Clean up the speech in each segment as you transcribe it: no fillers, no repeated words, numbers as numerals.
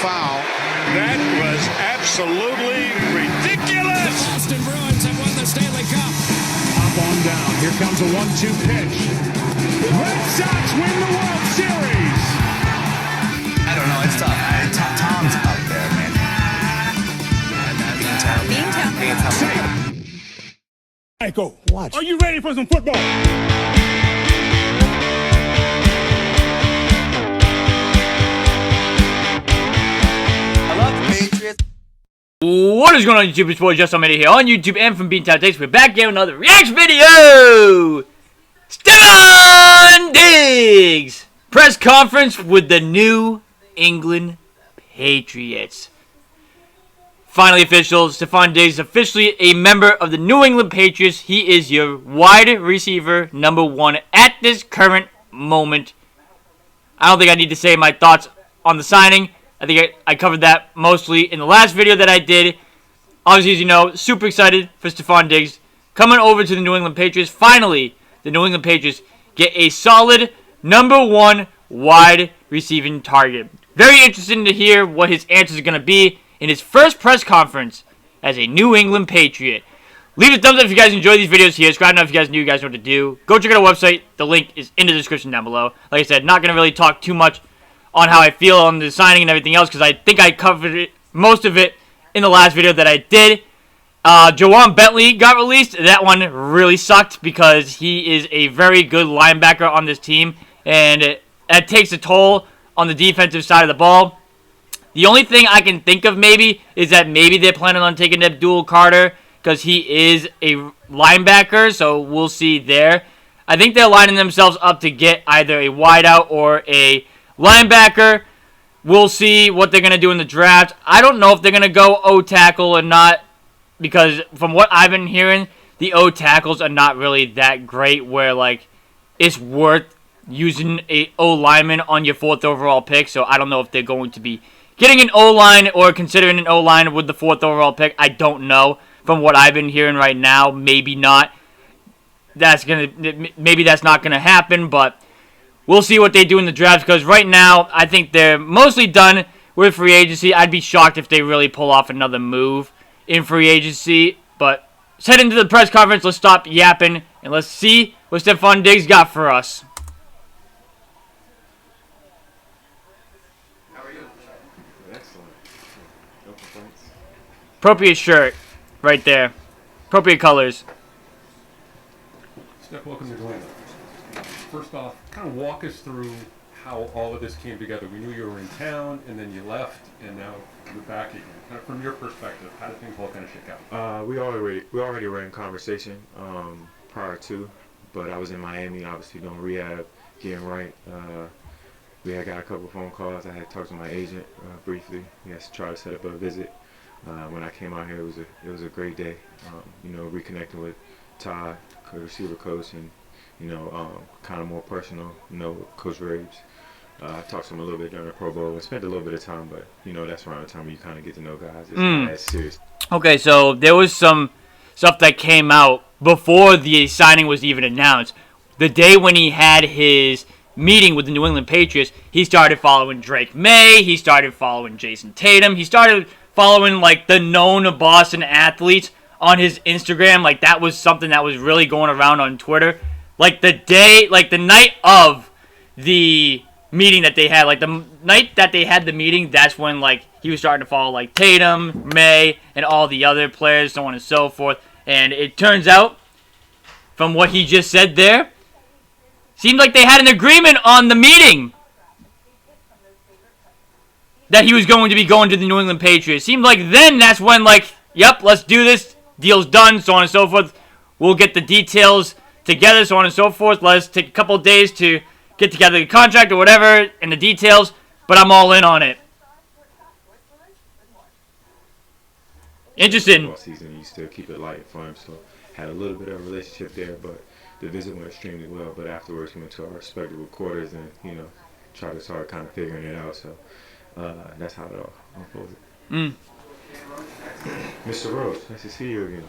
foul. That was absolutely ridiculous. The Boston Bruins have won the Stanley Cup. Up on down. Here comes a 1-2 pitch. Red Sox win the World Series. I don't know. It's tough. Tom's up there, man. Beantown. Michael, watch. Are you ready for some football? Patriots. What is going on YouTube? It's boy Just Minute here on YouTube and from Beantown Takes. We're back here with another reaction video! Stefon Diggs! Press conference with the New England Patriots. Finally official, Stefon Diggs is officially a member of the New England Patriots. He is your wide receiver number 1 at this current moment. I don't think I need to say my thoughts on the signing. I think I covered that mostly in the last video that I did. Obviously, as you know, super excited for Stefon Diggs coming over to the New England Patriots. Finally, the New England Patriots get a solid number 1 wide receiving target. Very interesting to hear what his answers are going to be in his first press conference as a New England Patriot. Leave a thumbs up if you guys enjoy these videos here. Subscribe now if you guys knew you guys know what to do. Go check out our website. The link is in the description down below. Like I said, not going to really talk too much on how I feel on the signing and everything else, because I think I covered it, most of it in the last video that I did. Jawan Bentley got released. That one really sucked because he is a very good linebacker on this team, and it takes a toll on the defensive side of the ball. The only thing I can think of maybe is that maybe they're planning on taking Abdul Carter because he is a linebacker, so we'll see there. I think they're lining themselves up to get either a wideout or a linebacker. We'll see what they're going to do in the draft. I don't know if they're going to go O-tackle or not, because from what I've been hearing, the O-tackles are not really that great where, like, it's worth using a O-lineman on your 4th overall pick. So I don't know if they're going to be getting an O-line or considering an O-line with the 4th overall pick. I don't know. From what I've been hearing right now, maybe not. Maybe that's not going to happen, but we'll see what they do in the draft, because right now, I think they're mostly done with free agency. I'd be shocked if they really pull off another move in free agency. But let's head into the press conference. Let's stop yapping, and let's see what Stefon Diggs got for us. How are you? Excellent. No complaints. Appropriate shirt right there. Appropriate colors. Steph, welcome to Atlanta. First off, kind of walk us through how all of this came together. We knew you were in town, and then you left, and now you're back again. Kind of from your perspective, how did things all kind of shake out? We already were in conversation prior to, but I was in Miami, obviously doing rehab, getting right. We had got a couple phone calls. I had talked to my agent briefly. He has to try to set up a visit. When I came out here, it was a great day. Reconnecting with Todd, receiver coach, and kind of more personal, Coach Graves. I talked to him a little bit during the Pro Bowl. I spent a little bit of time, but, that's around the time you kind of get to know guys. It's not that serious. Okay, so there was some stuff that came out before the signing was even announced. The day when he had his meeting with the New England Patriots, he started following Drake May. He started following Jason Tatum. He started following, like, the known Boston athletes on his Instagram. Like, that was something that was really going around on Twitter. Like, the night of the meeting that they had, like, the night that they had the meeting, that's when, like, he was starting to follow, like, Tatum, May, and all the other players, so on and so forth. And it turns out, from what he just said there, seemed like they had an agreement on the meeting that he was going to be going to the New England Patriots. Seemed like then that's when, like, yep, let's do this. Deal's done, so on and so forth. We'll get the details together, so on and so forth. Let's take a couple of days to get together the contract or whatever and the details, but I'm all in on it. Interesting. All season, you still keep it light and fun, so had a little bit of a relationship there, but the visit went extremely well. But afterwards, we went to our respective quarters and tried to start kind of figuring it out. So that's how it all unfolded. Mr. Rose, nice to see you again.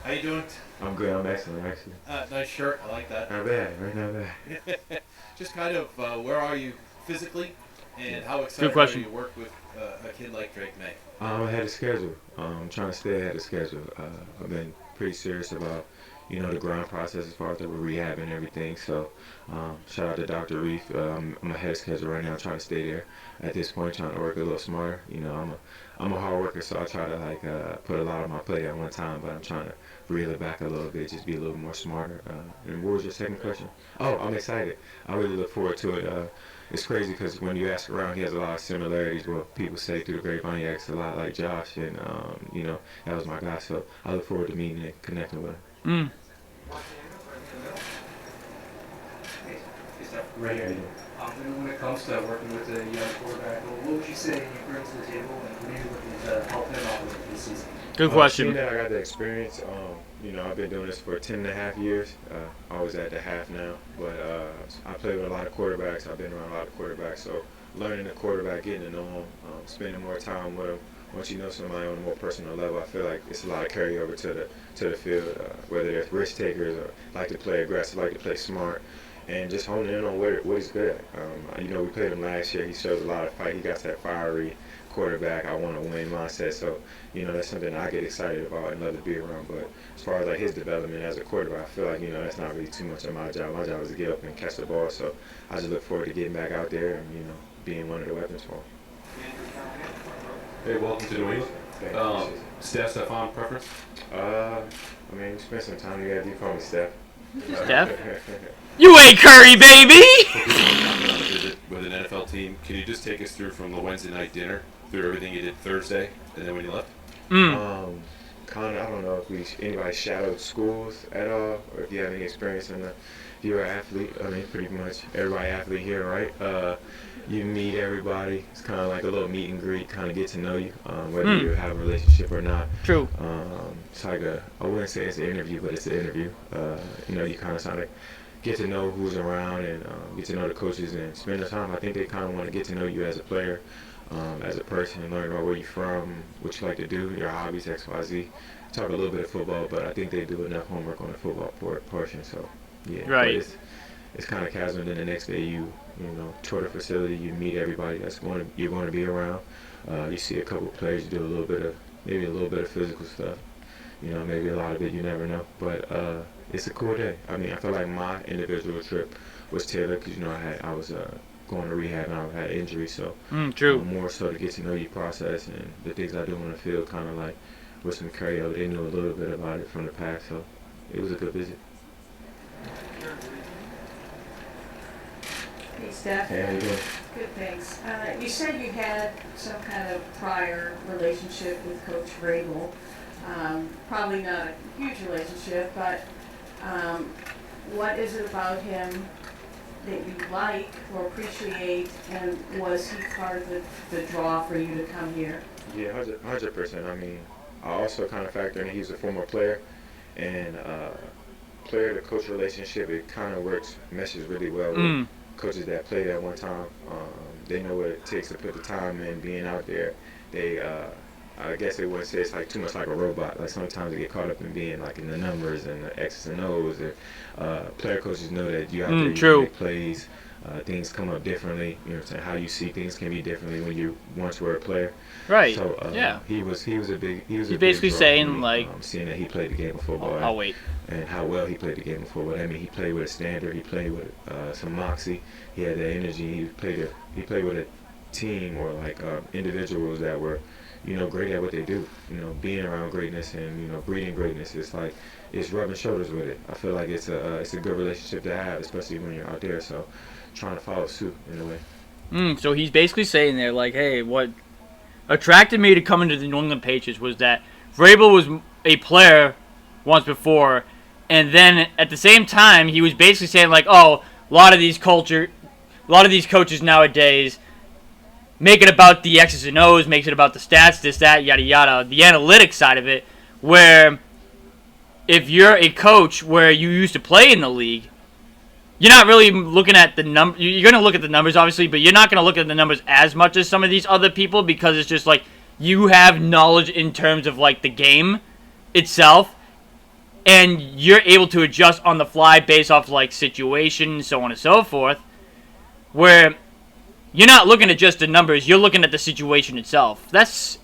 How you doing? I'm good. I'm excellent, actually. Nice shirt. I like that. Not bad, right? Not bad. Just kind of, where are you physically, And how excited are you to work with a kid like Drake May? I'm ahead of schedule. I'm trying to stay ahead of schedule. I've been pretty serious about, the grind process as far as the rehab and everything. So, shout out to Dr. Reef. I'm ahead of schedule right now, trying to stay there. At this point, trying to work a little smarter. I'm a hard worker, so I try to put a lot of my play at one time, but I'm trying to reel it back a little bit, just be a little more smarter. And what was your second question? Oh, I'm excited. I really look forward to it. It's crazy because when you ask around, he has a lot of similarities. What people say through the grapevine, he acts a lot like Josh, and that was my guy. So I look forward to meeting and connecting with him. Right here. When it comes to working with a young quarterback, what would you say you bring to the table, and what are you looking to help him out with this season? Good question. Seeing that I got the experience, I've been doing this for 10.5 years. I was at the half now, but I played with a lot of quarterbacks. I've been around a lot of quarterbacks, so learning the quarterback, getting to know him, spending more time with him. Once you know somebody on a more personal level, I feel like it's a lot of carryover to the field, whether they're risk takers or like to play aggressive, like to play smart. And just honing in on what he's good at. We played him last year. He shows a lot of fight. He got that fiery quarterback, I want to win mindset. So, that's something I get excited about and love to be around. But as far as like his development as a quarterback, I feel like, that's not really too much of my job. My job is to get up and catch the ball. So I just look forward to getting back out there and, being one of the weapons for him. Hey, welcome to New England. Stefon preference? We spent some time together. You call me Steph. Steph? You ain't Curry, baby! On a visit with an NFL team. Can you just take us through from the Wednesday night dinner through everything you did Thursday and then when you left? I don't know if anybody shadowed schools at all, or if you have any experience if you're an athlete. Pretty much everybody athlete here, right? You meet everybody. It's kind of like a little meet and greet, kind of get to know you, whether you have a relationship or not. True. It's like I wouldn't say it's an interview, but it's an interview. You kind of get to know who's around and get to know the coaches and spend the time. I think they kind of want to get to know you as a player, as a person, and learn about where you're from, what you like to do, your hobbies, X, Y, Z. Talk a little bit of football, but I think they do enough homework on the football portion. So, yeah. Right. But it's kind of casual. Then the next day you tour the facility, you meet everybody you're going to be around. You see a couple of players, you do maybe a little bit of physical stuff. Maybe a lot of it, you never know. But it's a cool day. I feel like my individual trip was tailored because I was going to rehab and I had injury, so true. More so to get to know your process and the things I do on the field, kind of like with some carryover. They knew a little bit about it from the past, so it was a good visit. Hey, Steph. Hey, how you doing? Good, thanks. You said you had some kind of prior relationship with Coach Vrabel. Probably not a huge relationship, but what is it about him that you like or appreciate, and was he part of the draw for you to come here? Yeah, 100%. I also kind of factor in he's a former player, and player to coach relationship, it kind of meshes really well with coaches that played at one time. They know what it takes to put the time in, being out there. I guess they wouldn't say it's like too much like a robot. Like sometimes they get caught up in being like in the numbers and the X's and O's. Player coaches know that you out there, you make plays. Things come up differently. You know what I'm saying? How you see things can be differently when you once were a player. Right. So yeah. He was a big. He's basically saying like seeing that he played the game of football. I'll wait. And how well he played the game of football. He played with a standard. He played with some moxie. He had that energy. He played with a team or like individuals that were, great at what they do. Being around greatness and breeding greatness. It's rubbing shoulders with it. I feel like it's a good relationship to have, especially when you're out there. So, trying to follow suit in a way. So he's basically saying there, like, hey, what attracted me to coming to the New England Patriots was that Vrabel was a player once before, and then at the same time he was basically saying like, oh, a lot of these coaches nowadays make it about the X's and O's, makes it about the stats, this, that, yada, yada, the analytics side of it, where if you're a coach where you used to play in the league, you're not really looking at the number. You're going to look at the numbers, obviously, but you're not going to look at the numbers as much as some of these other people because it's just like you have knowledge in terms of like the game itself, and you're able to adjust on the fly based off like situation, so on and so forth, where you're not looking at just the numbers. You're looking at the situation itself. That's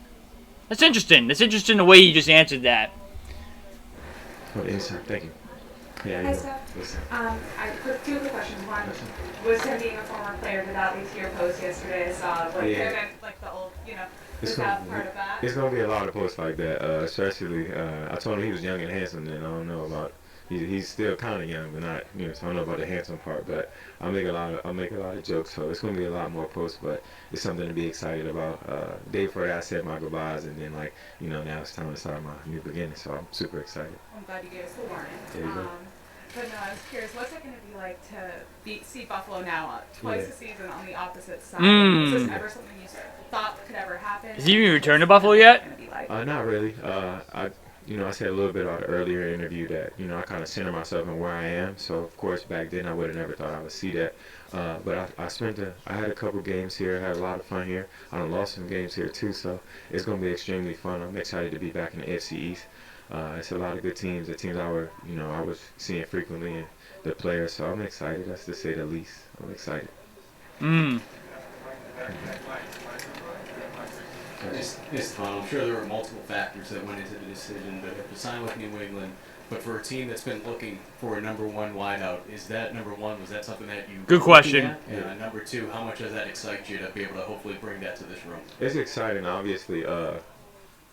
interesting. That's interesting the way you just answered that. Thank you. Yeah, Hi, Steph. I put two quick questions. One, was him being a former player, did that lead to your post yesterday? I saw like the old, was that part of that? It's gonna be a lot of posts like that, especially. I told him he was young and handsome, and I don't know about. He's still kind of young, but not, so I don't know about the handsome part. But I'll make a lot of jokes, so it's gonna be a lot more posts. But it's something to be excited about. Day before that, I said my goodbyes, and then now it's time to start my new beginning. So I'm super excited. I'm glad you gave us the warning. There you go. But no, I was curious, what's it going to be like to see Buffalo now twice a season on the opposite side? Is this ever something you thought could ever happen? Has he even returned to Buffalo yet? Not really. I said a little bit about the earlier interview that, I kind of center myself in where I am. So, of course, back then I would have never thought I would see that. But I had a couple games here. I had a lot of fun here. I done lost some games here, too. So, it's going to be extremely fun. I'm excited to be back in the AFC East. It's a lot of good teams. The teams I was seeing frequently, and the players. So, I'm excited. That's to say the least. I'm excited. Stefon, I'm sure there were multiple factors that went into the decision, but to sign with New England, but for a team that's been looking for a number one wideout, is that number one? Was that something that you? Good question. And number two, how much does that excite you to be able to hopefully bring that to this room? It's exciting, obviously.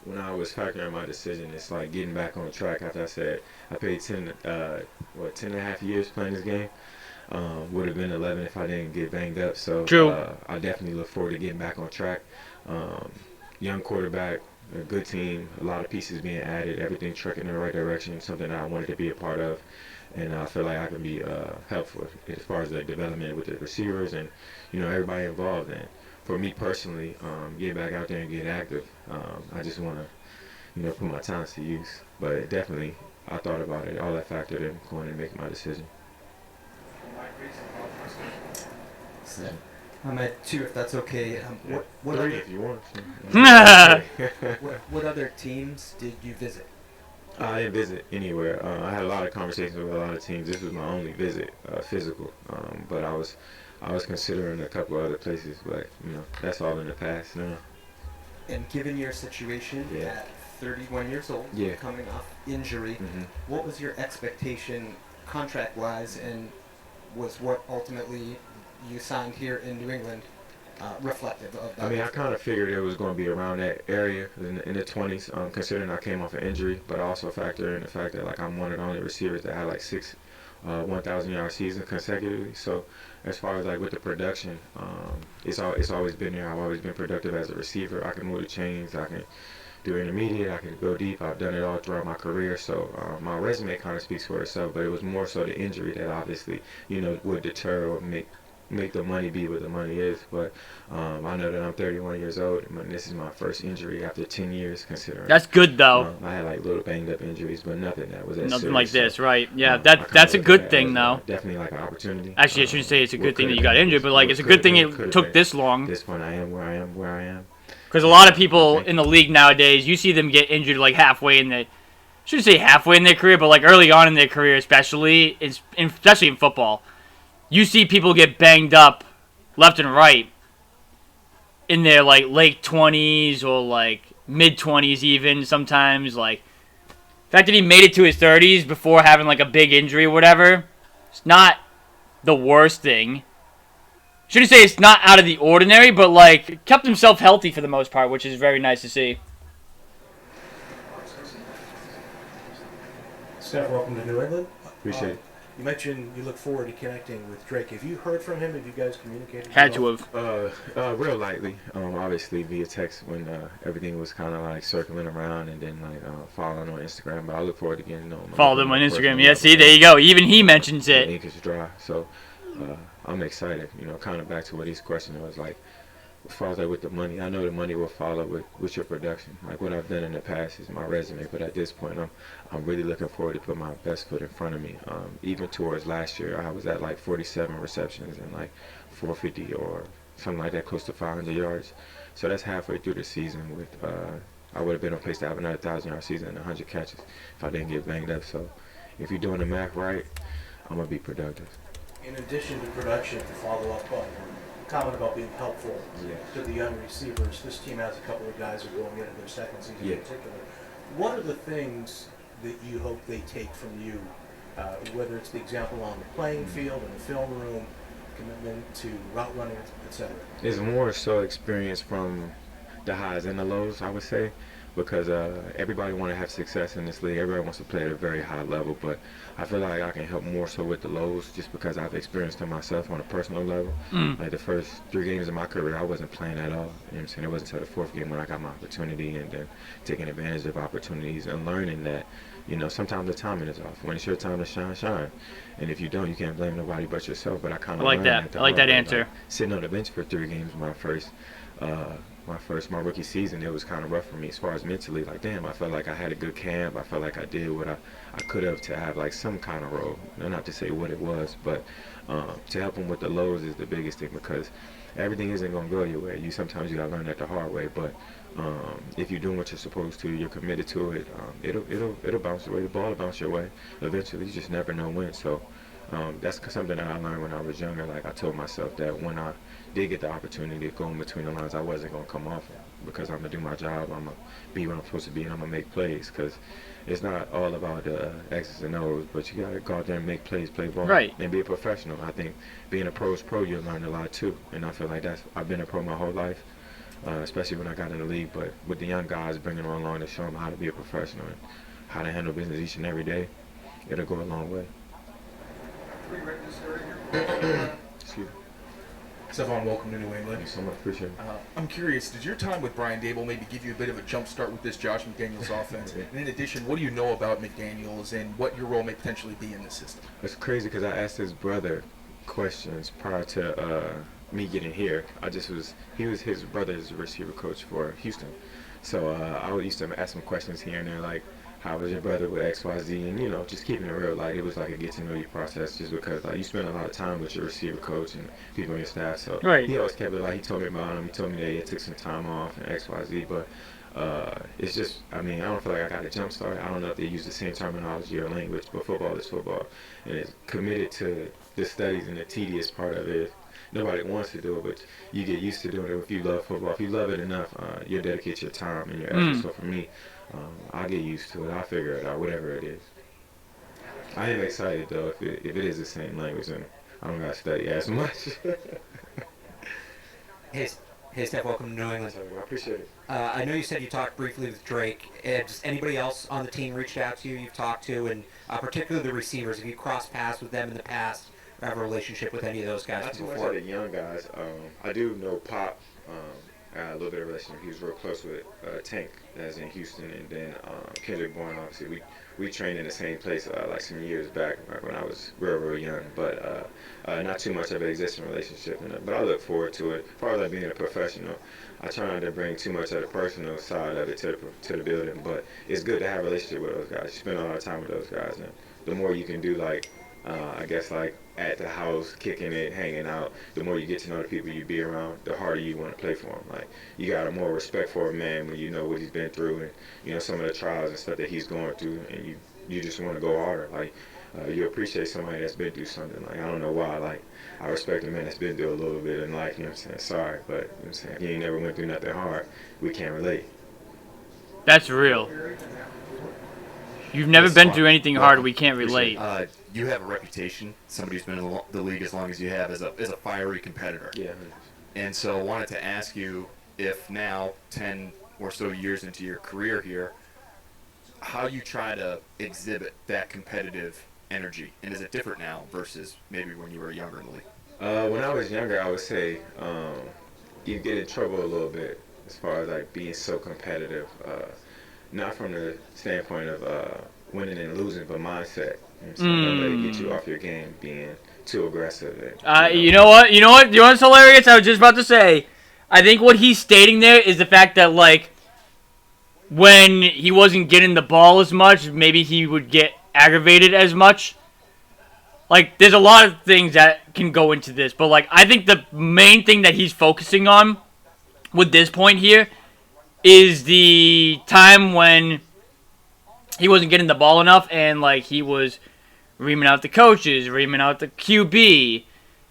When I was factoring my decision, it's like getting back on track. After I said I played 10 and a half years playing this game. Would have been 11 if I didn't get banged up. So True. I definitely look forward to getting back on track. Young quarterback, a good team, a lot of pieces being added, everything trucking in the right direction, something that I wanted to be a part of. And I feel like I can be helpful as far as the development with the receivers and, everybody involved. And for me personally, get back out there and get active. I just want to, put my talents to use. But definitely, I thought about it, all that factored in going and making my decision. I'm at 2, if that's okay. What 3 if you want. what other teams did you visit? I didn't visit anywhere. I had a lot of conversations with a lot of teams. This was my only visit, physical. But I was considering a couple other places, but that's all in the past now. And given your situation at 31 years old, coming off injury, what was your expectation contract-wise, and was what ultimately you signed here in New England reflective of that? I mean, I kind of figured it was going to be around that area in the 20s, considering I came off an injury, but I also factor in the fact that I'm one of the only receivers that had 6 1,000-yard seasons consecutively. So as far as with the production, it's always been there. I've always been productive as a receiver. I can move the chains. I can do intermediate. I can go deep. I've done it all throughout my career. So my resume kind of speaks for itself. But it was more so the injury that obviously would deter or make the money be what the money is. But I know that I'm 31 years old, and this is my first injury after 10 years, considering. That's good, though. I had little banged up injuries, but nothing that was nothing serious. like this, right? Yeah, that's a good thing, though. Definitely an opportunity. Actually, I shouldn't say it's a good thing that you got injured, but it's a good thing it took this long. At this point, I am where I am. Because a lot of people in the league nowadays, you see them get injured halfway in the. Shouldn't say halfway in their career, but early on in their career, especially in football, you see people get banged up left and right in their late 20s or mid 20s even sometimes. The fact that he made it to his 30s before having a big injury or whatever, it's not the worst thing. Shouldn't say it's not out of the ordinary, but kept himself healthy for the most part, which is very nice to see. Steph, welcome to New England. Appreciate it. You mentioned you look forward to connecting with Drake. Have you heard from him? Have you guys communicated? Had to have. Real lightly. Obviously via text when everything was kind of circling around, and then following on Instagram. But I look forward to getting to know him. Follow them on Instagram. Yeah, see, there you go. Even he mentions it. The ink is dry, so I'm excited. Kind of back to what his question was as far as with the money, I know the money will follow with your production. What I've done in the past is my resume, but at this point, I'm really looking forward to put my best foot in front of me. Even towards last year, I was at 47 receptions and 450 or something like that, close to 500 yards. So that's halfway through the season. With I would have been on pace to have another 1,000-yard season and 100 catches if I didn't get banged up. So if you're doing the math right, I'm gonna be productive. In addition to production, to follow up on comment about being helpful Yeah. to the young receivers. This team has a couple of guys who are going into their second season in particular. What are the things that you hope they take from you, whether it's the example on the playing field, in the film room, commitment to route running, etc.? It's more so experience from the highs and the lows, I would say, because everybody want to have success in this league. Everybody wants to play at a very high level, but I feel like I can help more so with the lows just because I've experienced them myself on a personal level. Like the first 3 games of my career, I wasn't playing at all. You know what I'm saying? It wasn't until the 4th game when I got my opportunity, and then taking advantage of opportunities and learning that, you know, sometimes the timing is off. When it's your time to shine, shine. And if you don't, you can't blame nobody but yourself. But I kind of like that. I like that answer. Like, sitting on the bench for 3 games my rookie season, it was kind of rough for me as far as mentally. Like, damn, I felt like I had a good camp. I felt like I did what I could have to have like some kind of role. Not to say what it was, but to help them with the lows is the biggest thing, because everything isn't gonna go your way. Sometimes you gotta learn that the hard way. But if you're doing what you're supposed to, you're committed to it. It'll bounce away. The ball will bounce your way eventually. You just never know when. So that's something that I learned when I was younger. Like, I told myself that when I did get the opportunity to go in between the lines, I wasn't going to come off it, because I'm going to do my job. I'm going to be what I'm supposed to be, and I'm going to make plays, because it's not all about the X's and O's, but you got to go out there and make plays, play ball, and be a professional. I think being a pro is pro, you'll learn a lot too, and I feel like I've been a pro my whole life, especially when I got in the league, but with the young guys, bringing them along to show them how to be a professional and how to handle business each and every day, it'll go a long way. Excuse me. Stefon, welcome to New England. Thank you so much. Appreciate it. I'm curious, did your time with Brian Dable maybe give you a bit of a jump start with this Josh McDaniels offense? And in addition, what do you know about McDaniels and what your role may potentially be in the system? It's crazy because I asked his brother questions prior to me getting here. His brother's receiver coach for Houston. So I used to ask him questions here and there, like, how was your brother with XYZ, and, you know, just keeping it real. Like, it was like a get to know you process, just because like you spend a lot of time with your receiver coach and people on your staff. So he always kept it like, he told me about him. He told me that he took some time off and XYZ, but it's just, I mean, I don't feel like I got a jump start. I don't know if they use the same terminology or language, but football is football, and it's committed to the studies, and the tedious part of it. Nobody wants to do it, but you get used to doing it if you love football. If you love it enough, you'll dedicate your time and your effort. So for me, I'll get used to it. I'll figure it out, whatever it is. I am excited, though, if it is the same language, and I don't got to study as much. Hey, Steph, welcome to New England. I appreciate it. I know you said you talked briefly with Drake. Has anybody else on the team reached out to you, you've talked to, and particularly the receivers? Have you crossed paths with them in the past, or have a relationship with any of those guys before? Not before? too much of the young guys. I do know Pop. I had a little bit of relationship. He was real close with Tank, that's in Houston, and then Kendrick Bourne. Obviously, we trained in the same place like some years back when I was real young. But not too much of an existing relationship. But I look forward to it. As far as like being a professional, I try not to bring too much of the personal side of it to the building. But it's good to have a relationship with those guys. You spend a lot of time with those guys, and the more you can do, like I guess, like at the house, kicking it, hanging out, the more you get to know the people you be around, the harder you want to play for them. Like, you got a more respect for a man when you know what he's been through, and you know some of the trials and stuff that he's going through, and you just want to go harder. Like, you appreciate somebody that's been through something. Like, I don't know why, like, I respect a man that's been through a little bit in life, you know what I'm saying? Sorry, but you know what I'm saying, if you ain't never went through nothing hard, we can't relate. That's real. You've never been through anything hard, we can't relate. You have a reputation, somebody who's been in the league as long as you have, as a fiery competitor. Yeah. And so I wanted to ask you if now, 10 or so years into your career here, how you try to exhibit that competitive energy. And is it different now versus maybe when you were younger in the league? When I was younger, I would say you get in trouble a little bit as far as like being so competitive. Not from the standpoint of winning and losing, but mindset. Don't let it get you off your game, being too aggressive. And, you know what? What's hilarious? I was just about to say, I think what he's stating there is the fact that, like, when he wasn't getting the ball as much, maybe he would get aggravated as much. Like, there's a lot of things that can go into this, but, like, I think the main thing that he's focusing on with this point here is the time when he wasn't getting the ball enough, and, like, he was reaming out the coaches, reaming out the QB,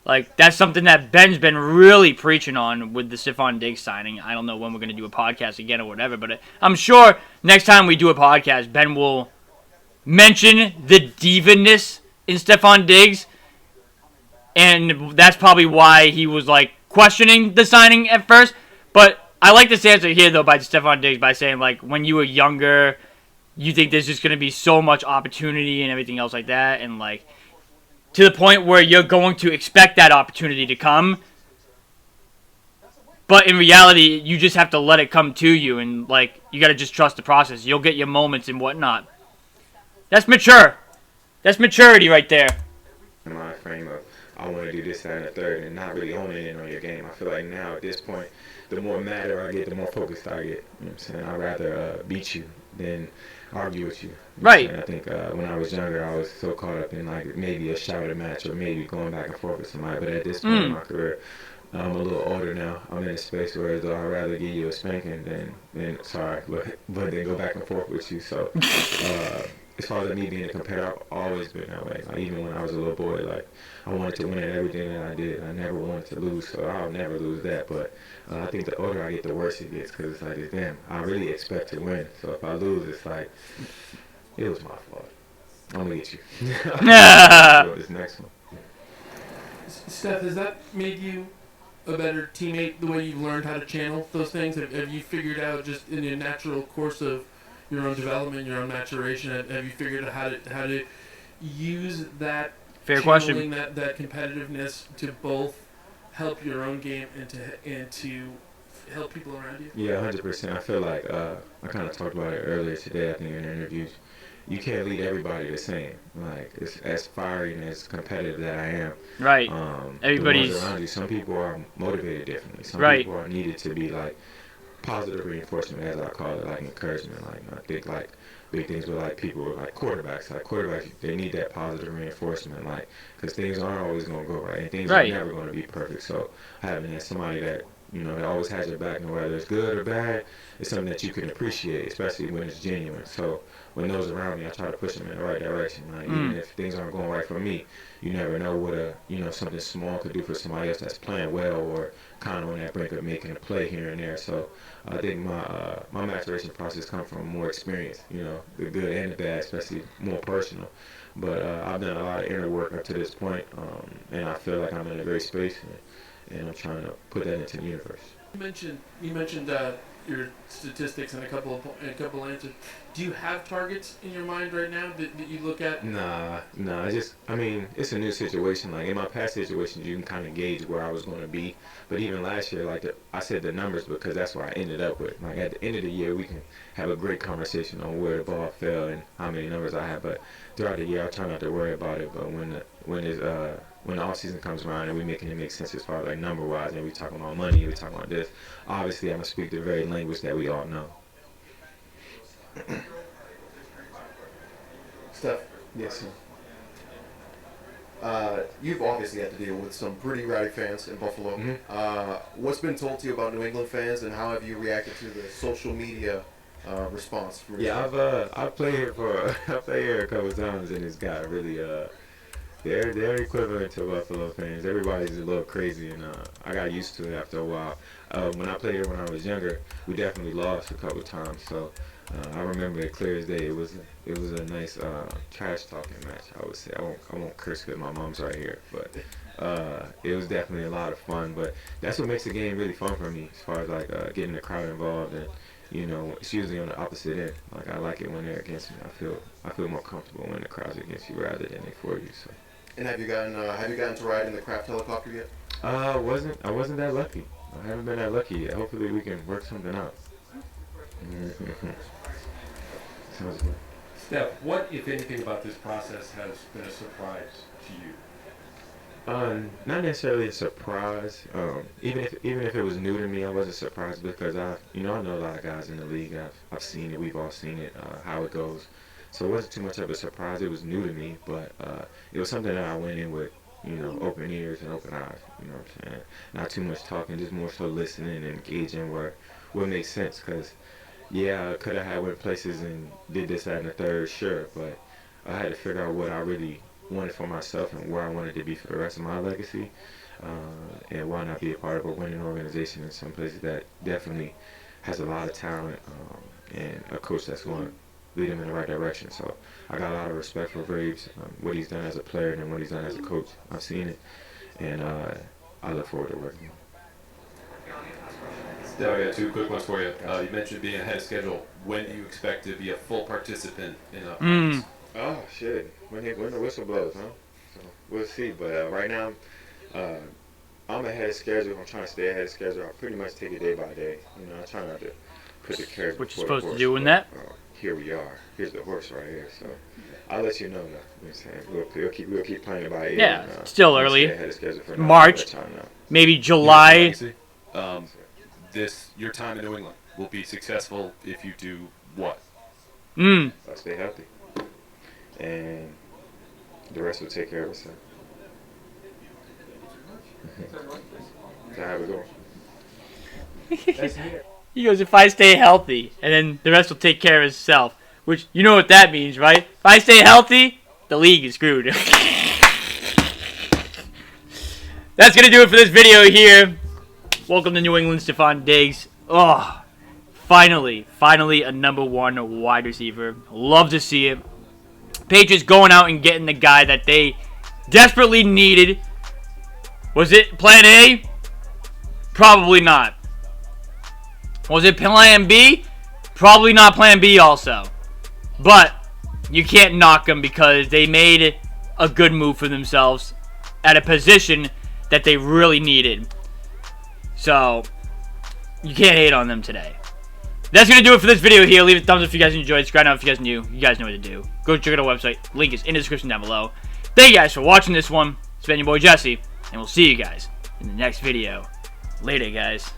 Like, that's something that Ben's been really preaching on with the Stefon Diggs signing. I don't know when we're going to do a podcast again or whatever, but I'm sure next time we do a podcast, Ben will mention the diva-ness in Stefon Diggs, and that's probably why he was, like, questioning the signing at first. But I like this answer here, though, by Stefon Diggs by saying, like, when you were younger, you think there's just going to be so much opportunity and everything else like that, and, like, to the point where you're going to expect that opportunity to come. But in reality, you just have to let it come to you, and, like, you got to just trust the process. You'll get your moments and whatnot. That's mature. That's maturity right there. In my frame of, I want to do this, that, and the third, and not really honing in on your game. I feel like now at this point, the more madder I get, the more focused I get. You know what I'm saying? I'd rather beat you than argue with you. Right. I think when I was younger, I was so caught up in like maybe a shouted match or maybe going back and forth with somebody. But at this point in my career, I'm a little older now. I'm in a space where I'd rather give you a spanking than but then go back and forth with you. So as far as me being a competitor, I've always been that way. Like, even when I was a little boy, like I wanted to win at everything that I did. I never wanted to lose, so I'll never lose that. But I think the older I get, the worse it gets, because it's like, damn, I really expect to win. So if I lose, it's like, it was my fault. I'm gonna get you. This next one. Steph, has that made you a better teammate, the way you've learned how to channel those things? Have you figured out, just in your natural course of your own development, your own maturation, have you figured out how to use that channeling, that competitiveness to both help your own game and to help people around you? Yeah, 100%. I feel like I kind of talked about it earlier today, I think, in interviews. You can't lead everybody the same. Like, it's as fiery and as competitive that I am. Right. Everybody's the ones around you. Some people are motivated differently. Some people are needed to be like positive reinforcement, as I call it, like encouragement. Like, I think like big things with like people like quarterbacks. Like quarterbacks, they need that positive reinforcement, like, because things aren't always gonna go right, and things are never gonna be perfect. So having somebody that, you know, that always has your back, no whether it's good or bad, it's something that you can appreciate, especially when it's genuine. So when those around me, I try to push them in the right direction. Like, even if things aren't going right for me, you never know what something small could do for somebody else that's playing well or kind of on that brink of making a play here and there. So I think my maturation process comes from more experience, you know, the good and the bad, especially more personal. But I've done a lot of inner work up to this point, and I feel like I'm in a great space, and I'm trying to put that into the universe. You mentioned your statistics and a couple answers. Do you have targets in your mind right now that you look at? Nah. It's a new situation. Like, in my past situations, you can kind of gauge where I was going to be. But even last year, like, I said the numbers because that's where I ended up with. Like, at the end of the year, we can have a great conversation on where the ball fell and how many numbers I had. But throughout the year, I try not to worry about it. But when the off season comes around and we making it make sense as far as like number wise, and we talking about money, we talking about this, obviously I'm gonna speak the very language that we all know. Steph. Yes, sir. You've obviously had to deal with some pretty rowdy fans in Buffalo. What's been told to you about New England fans, and how have you reacted to the social media response? I've played here a couple of times, and it's got really they're equivalent to Buffalo fans. Everybody's a little crazy, and I got used to it after a while. When I played here when I was younger, we definitely lost a couple of times, so I remember it clear as day. It was a nice trash talking match, I would say. I won't curse because my mom's right here, but it was definitely a lot of fun. But that's what makes the game really fun for me, as far as like getting the crowd involved, and you know, it's usually on the opposite end. Like, I like it when they're against me. I feel more comfortable when the crowd's against you rather than they for you. So. And have you gotten to ride in the Kraft helicopter yet? I wasn't that lucky. I haven't been that lucky yet. Hopefully we can work something out. Sounds good. Steph, what, if anything, about this process has been a surprise to you? Not necessarily a surprise. Even if it was new to me, I wasn't surprised because I know a lot of guys in the league. I've seen it. We've all seen it. How it goes. So it wasn't too much of a surprise. It was new to me, but it was something that I went in with, you know, open ears and open eyes. You know what I'm saying? Not too much talking, just more so listening and engaging where what makes sense. Because, yeah, I could have went places and did this, that, and the third, sure, but I had to figure out what wanted for myself and where I wanted to be for the rest of my legacy. And why not be a part of a winning organization in some places that definitely has a lot of talent and a coach that's going to lead them in the right direction. So I got a lot of respect for Braves, what he's done as a player and what he's done as a coach. I've seen it, and I look forward to working with him. Steph, I got two quick ones for you. You mentioned being ahead of schedule. When do you expect to be a full participant in a practice? Oh, shit. When the whistle blows, huh? So we'll see. But right now, I'm ahead of schedule. I'm trying to stay ahead of schedule. I pretty much take it day by day. You know, I try not to put the carrot What before you're the supposed to horse, do in but, that? Here we are. Here's the horse right here. So I'll let you know, though. You know what I'm saying? We'll keep playing it by ear. Yeah, And, still we'll early. stay ahead of schedule for now. March, I'll let y'all know. maybe July. Your time in New England will be successful if you do what? I'll stay healthy. And the rest will take care of itself. That's how we go. He goes, if I stay healthy, and then the rest will take care of itself. Which, you know what that means, right? If I stay healthy, the league is screwed. That's going to do it for this video here. Welcome to New England, Stefon Diggs. Oh, finally a #1 wide receiver. Love to see it. Patriots going out and getting the guy that they desperately needed. Was it plan A? Probably not. Was it plan B? Probably not plan B also. But you can't knock them because they made a good move for themselves at a position that they really needed. So, you can't hate on them today. That's going to do it for this video here. Leave a thumbs up if you guys enjoyed. Subscribe now if you guys new. You guys know what to do. Go check out our website. Link is in the description down below. Thank you guys for watching this one. It's been your boy Jesse. And we'll see you guys in the next video. Later, guys.